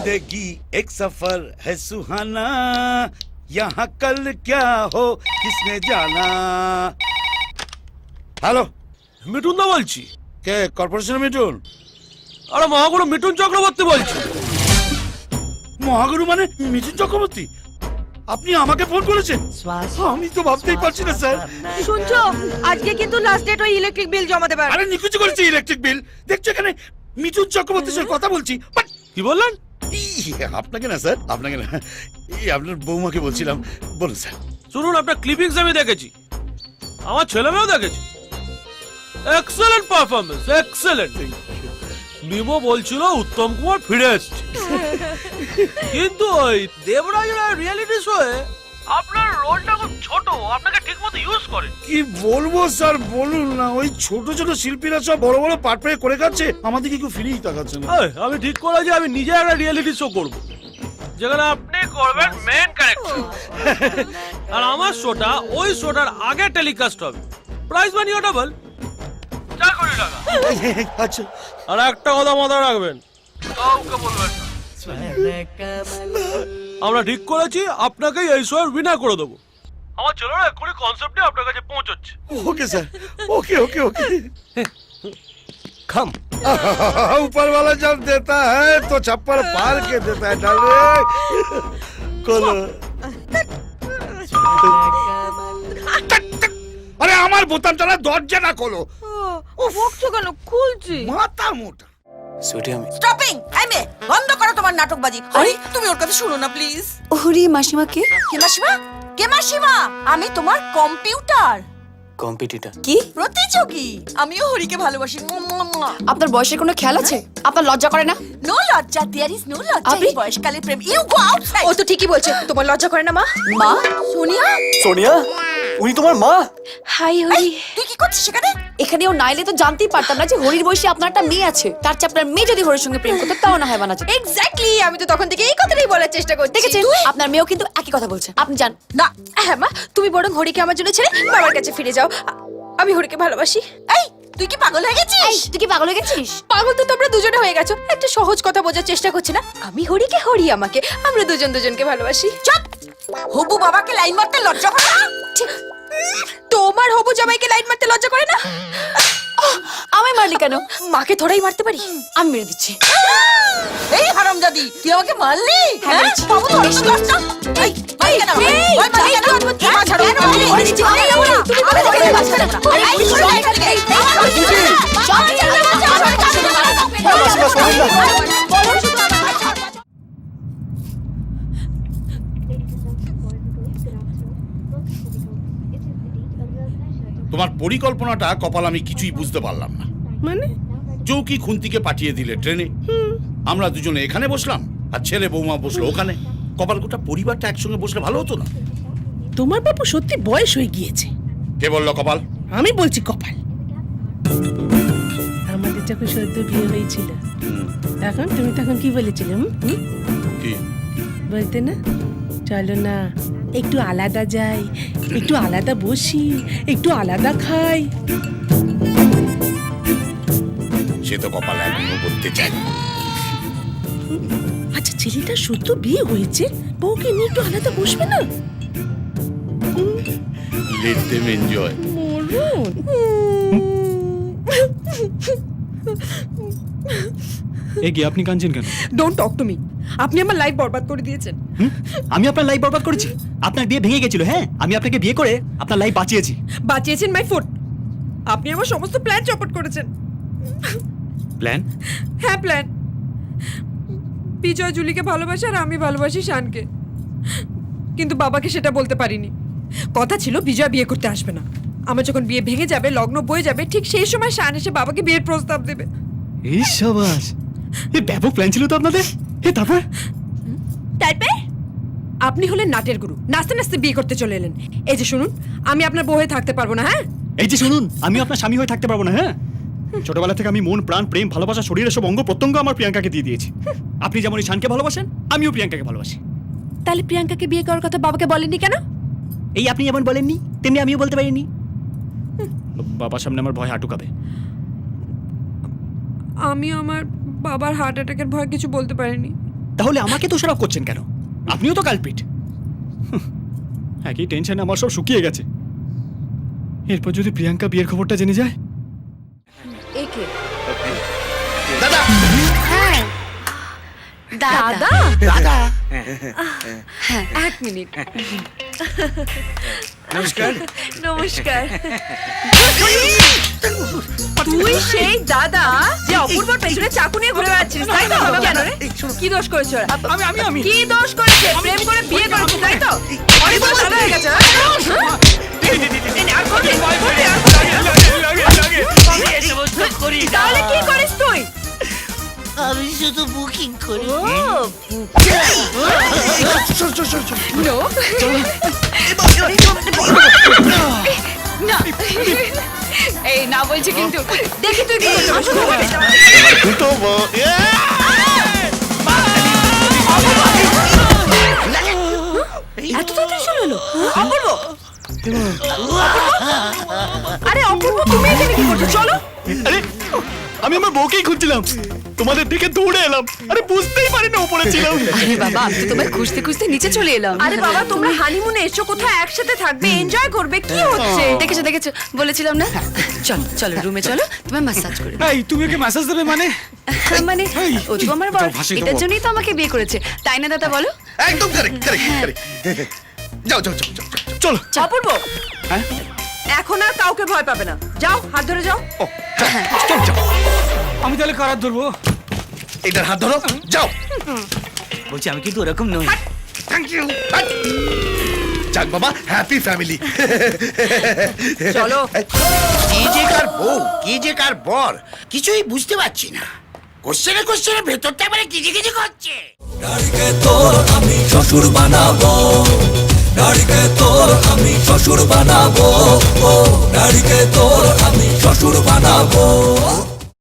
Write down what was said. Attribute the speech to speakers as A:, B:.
A: जिंदगी एक सफर है सुहाना, यहाँ कल क्या हो किसने जाना। হ্যালো,
B: মিঠুন দা বলছি।
A: কে কর্পোরেশন মিঠুন?
B: আরে মহাগুরু মিঠুন চক্রবর্তী বলছি।
A: মহাগুরু মানে মিঠুন চক্রবর্তী? আপনি আমাকে ফোন করেছেন? আমি তো ভাবতেই পারছি না স্যার।
C: শুনছো, আজকে কিন্তু লাস্ট ডেট ওই ইলেকট্রিক বিল জমা দেবার।
A: আরে নিকুচি করেছি ইলেকট্রিক বিল। দেখছো এখানে মিঠুন চক্রবর্তীর সাথে কথা বলছি।
B: কি বললেন?
A: আপনাকে না স্যার, আপনাকে না, এই আপনার বৌমাকে বলছিলাম। বলুন স্যার।
B: শুনুন, আপনার ক্লিপিংস আমি দেখেছি, আমার ছেলেমেয়েও দেখেছি। Excellent performance, excellent. নিমো বলছিল উত্তম কুমার ফিরে এসেছে, কিন্তু ওই দেবরাজের রিয়েলিটি শোয়ে আপনার রোলটা খুব ছোট, আপনাকে ঠিকমতো ইউজ করে।
A: কি বলবো স্যার, বলুন না। ওই ছোট ছোট শিল্পীরা সব বড় বড় পাট পেয়ে করে খাচ্ছে, আমাদেরকে কেউ ফিরেই তাকাচ্ছে না।
B: আমি ঠিক করে যে আমি নিজে একটা রিয়েলিটি শো করব, যেখানে আপনি করবেন মেইন ক্যারেক্টার, আর আমার শোটা ওই শোটার আগে টেলিকাস্ট হবে। প্রাইস মানিও ডাবল, 4 কোটি টাকা।
A: আচ্ছা,
B: আর একটা কথা মাথায় রাখবেন, কাউকে বলবেন না। আমরা ঠিক করেছি আপনাকে এই শোয়ের উইনার করে দেবো। আমার ছেলেরা এক্ষুনি কনসেপ্টে আপনার কাছে পৌঁছচ্ছে।
A: ওকে স্যার, ওকে ওকে ওকে।
B: খাম
A: ऊपर वाला जब देता है तो छप्पर पार के देता है डाले। खोलो। আরে আমার বোতাম চালা, দরজাটা খোলো।
C: বকছো কেন? খুলছি।
A: মাথা মোটা।
D: স্টপিং! এই মেয়ে, বন্ধ করো তোমার নাটকবাজি। হরি, তুমি ওর কথা শুনো না প্লিজ।
E: হরি মাসিমা কে?
D: কে মাসিমা? কে মাসিমা? আমি তোমার কম্পিউটার
F: কম্পিটিটর।
E: কি
D: প্রতিযোগী। আমিও হরিকে ভালোবাসি।
E: আপনার বয়সের কোনো খেয়াল আছে? আপনার লজ্জা করে না?
D: নো লজ্জা, দেয়ার ইজ নো লজ্জা।
E: আপনি-
D: এই বয়সকালের প্রেম। You go outside.
C: ও তো ঠিকই বলছে, তোমার লজ্জা করে না মা?
D: মা, সোনিয়া,
F: সোনিয়া, উনি তোমার মা?
E: হাই
D: এই,
E: হরি।
D: তুই কি করছিস সেখানে?
E: এখানেও নাইলে তো জানতেই পারতাম না যে হরির বয়সে আপনার একটা মেয়ে আছে। তার চেয়ে আপনার মেয়ে যদি হরির সঙ্গে প্রেম করতো তাও না হয় বানা যেত।
C: এক্স্যাক্টলি, আমি তো তখন থেকে এই কথাটাই বলার চেষ্টা করছি।
E: দেখেছেন, আপনার মেয়েও কিন্তু একই কথা বলছে। আপনি জান
D: না,
C: হ্যাঁ মা, তুমি বরং হরিকে আমার জন্য ছেড়ে বাবার কাছে ফিরে যাও। আমি হরিকে ভালোবাসি।
D: এই, তুই কি পাগল হয়ে গেছিস?
E: তুই কি পাগল হয়ে গেছিস?
C: পাগল তো তোমরা দুজনে হয়ে গেছো। একটা সহজ কথা বোঝার চেষ্টা করছি না? আমি হরিকে, হরি আমাকে, আমরা দুজন দুজনকে ভালোবাসি।
D: চুপ! হবু বাবাকে লাইন মারতে লজ্জা করে না?
C: ঠিক। তোমার হবু জামাইকে লাইন মারতে লজ্জা করে না?
E: আমায় মারলি কেন?
C: মাকে থোড়াই মারতে পারি।
E: আমি মেরে দিচ্ছি।
D: এই হারামজাদি, তুই আমাকে মারলি?
E: হ্যাঁ, মেরেছি।
D: বাবু তো অনেক কষ্ট। এই, মারলি কেন? ওই মারলি কেন? মা ছাড়ো।
E: কেন মারলি?
D: মারলি কেন?
E: মারলি কেন?
D: তুমি বলে দেখে মা ছাড়ো না। এই, সরে এখান থেকে। এই,
F: মাসিমা, শোনেন না।
A: তোমার পরিকল্পনাটা কপাল আমি কিছুই বুঝতে পারলাম না।
C: মানে
A: চৌকি খুন্তিকে পাঠিয়ে দিলে ট্রেনে, আমরা দুজনে এখানে বসলাম, আর ছেলে বৌমা বসলো ওখানে। কপাল গোটা পরিবারটা একসঙ্গে বসলে ভালো হতো না?
G: তোমার বাবু সত্যি বয়স হয়ে গিয়েছে।
A: কে বললো কপাল?
G: আমি বলছি কপাল। আমাদের যখন সদ্য বিয়ে হয়েছিল, তখন তুমি তখন কি বলেছিলে?
A: কি
G: বলতে না, চলো না একটু আলাদা যাই, একটু আলাদা বসি, একটু আলাদা খাই।
A: সে তো কপাল এখনো বলতে চাই।
G: আচ্ছা, ছেলেটা সদ্য বিয়ে হয়েছে, বউকে নিয়ে একটু আলাদা বসবে না?
A: Let them enjoy.
H: এ কি আপনি কাঁদছেন কেন?
C: Don't talk to me. আপনি আমার লাইফ বরবাদ করে দিয়েছেন।
H: আমি আপনার লাইফ বরবাদ করেছি? আপনার বিয়ে ভেঙে গেছিল। হ্যাঁ, আমি আপনাকে বিয়ে করে আপনার লাইফ বাঁচিয়েছি।
C: বাঁচিয়েছেন my food. আপনি আমার সমস্ত প্ল্যান চপট করেছেন।
H: প্ল্যান?
C: হ্যাঁ, প্ল্যান। বিজয় জুলিকে ভালোবাসে আর আমি ভালোবাসি শানকে, কিন্তু বাবাকে সেটা বলতে পারিনি। কথা ছিল বিজয় বিয়ে করতে আসবে না। আমার যখন বিয়ে ভেঙে যাবে, লগ্ন বয়ে যাবে, ঠিক সেই সময় শান এসে বাবাকে বিয়ের প্রস্তাব দেবে।
H: এই সাবাস, এই ব্যাপক প্ল্যান ছিল তো আপনাদের। তারপর
C: আপনি হলেন নাটের গুরু, নাচতে নাচতে বিয়ে করতে চলে এলেন। এই যে শুনুন, আমি আপনার বউ হয়ে থাকতে পারবো না। হ্যাঁ,
H: এই যে শুনুন, আমি আপনার স্বামী হয়ে থাকতে পারবো না। হ্যাঁ, ছোটবেলা থেকে আমি মন, প্রাণ, প্রেম, ভালোবাসা, শরীরের সব অঙ্গ প্রত্যঙ্গ আমার প্রিয়াঙ্কাকে দিয়ে দিয়েছি। আপনি যেমন শানকে ভালোবাসেন, আমিও প্রিয়াঙ্কাকে ভালোবাসি।
C: তাহলে প্রিয়াঙ্কাকে বিয়ে করার কথা বাবাকে বলেননি কেন?
H: এই আপনি যেমন বলেননি, তেমনি আমিও বলতে পারিনি। বাবার সামনে আমার ভয় হাঁটু কাঁপে।
C: আমি আমার বাবার হার্ট অ্যাটাকের ভয় কিছু বলতে পারিনি।
H: তাহলে আমাকে দোষারোপ করছেন কেন? আপনিও তো কালপিট। একই টেনশনে আমার সব শুকিয়ে গেছে। এরপর যদি প্রিয়াঙ্কা বিয়ের খবরটা জেনে যায়।
E: একে
A: দাদা
E: হ্যাঁ দাদা
A: দাদা
C: এক মিনিট।
A: নমস্কার।
C: নমস্কার। তুই সেই দাদা যে অপূর্বর পেছনে চাকু নিয়ে ঘুরে বেড়াচ্ছিস, তাই তো? কেন রে? কি দোষ করেছে ওরা?
H: আমি
C: কি দোষ করেছে? প্রেম করে বিয়ে করেছে, তাই তো? অনেক বড় ভালো হয়ে গেছে, হ্যাঁ? এই নে, আর করবি? করবি, আর করবি? তাহলে কি করিস তুই?
I: আমি শুধু বুকিং করি।
C: No. না। এই না বলছি কিন্তু দেখি তুই কি করছিস। এত তাড়াতাড়ি চলে এলো? অপূর্ব! আরে অপূর্ব, তুমি এখানে কি করছো? চলো।
H: আরে আমি আমার বউকেই খুঁজছিলাম, তোমাদের দিকে দৌড়ে এলাম। আরে বুঝতেই পারিনি উপরে ছিলাম।
E: আরে বাবা, আমি তো তোমায় খুঁজতে খুঁজতে নিচে চলে এলাম।
C: আরে বাবা, তোমরা হানিমুনে এসো, কোথায় একসাথে থাকবে, এনজয় করবে, কি হচ্ছে?
E: দেখেছো দেখেছো, বলেছিলাম না? চলো চলো রুমে চলো, তোমায় ম্যাসাজ করে দিই।
H: এই তুমি ওকে মেসেজ দেবে মানে?
E: মানে ও তো আমার বর,
H: ভাসিয়ে
E: এটার
H: দেবো।
E: জন্যই তো আমাকে বিয়ে করেছে, তাই না দাদা বলো?
A: একদম কারেক্ট কারেক্ট কারেক্ট। যাও যাও যাও যাও।
H: চলো।
C: অপূর্ব,
H: হ্যাঁ?
C: এখন আর কাউকে ভয় পাবে না। যাও, হাত ধরে যাও।
A: ও চল যাও।
H: আমি তাহলে কারার ধরবো?
A: এটার হাত ধরো, যাও।
I: বলছি আমি কিন্তু ওরকম নই।
A: Thank you. যাক বাবা, হ্যাপি ফ্যামিলি।
C: চলো।
I: কি যে কার বউ, কি যে কার বর, কিছুই বুঝতে পারছি না। কোশ্চেনে ভেতরটা মানে কিজি কিজি করছে।
J: নারীকে তোর আমি শ্বশুর বানাবো, নারীকে তোর আমি শ্বশুর বানাবো, নারীকে তোর আমি শ্বশুর বানাবো।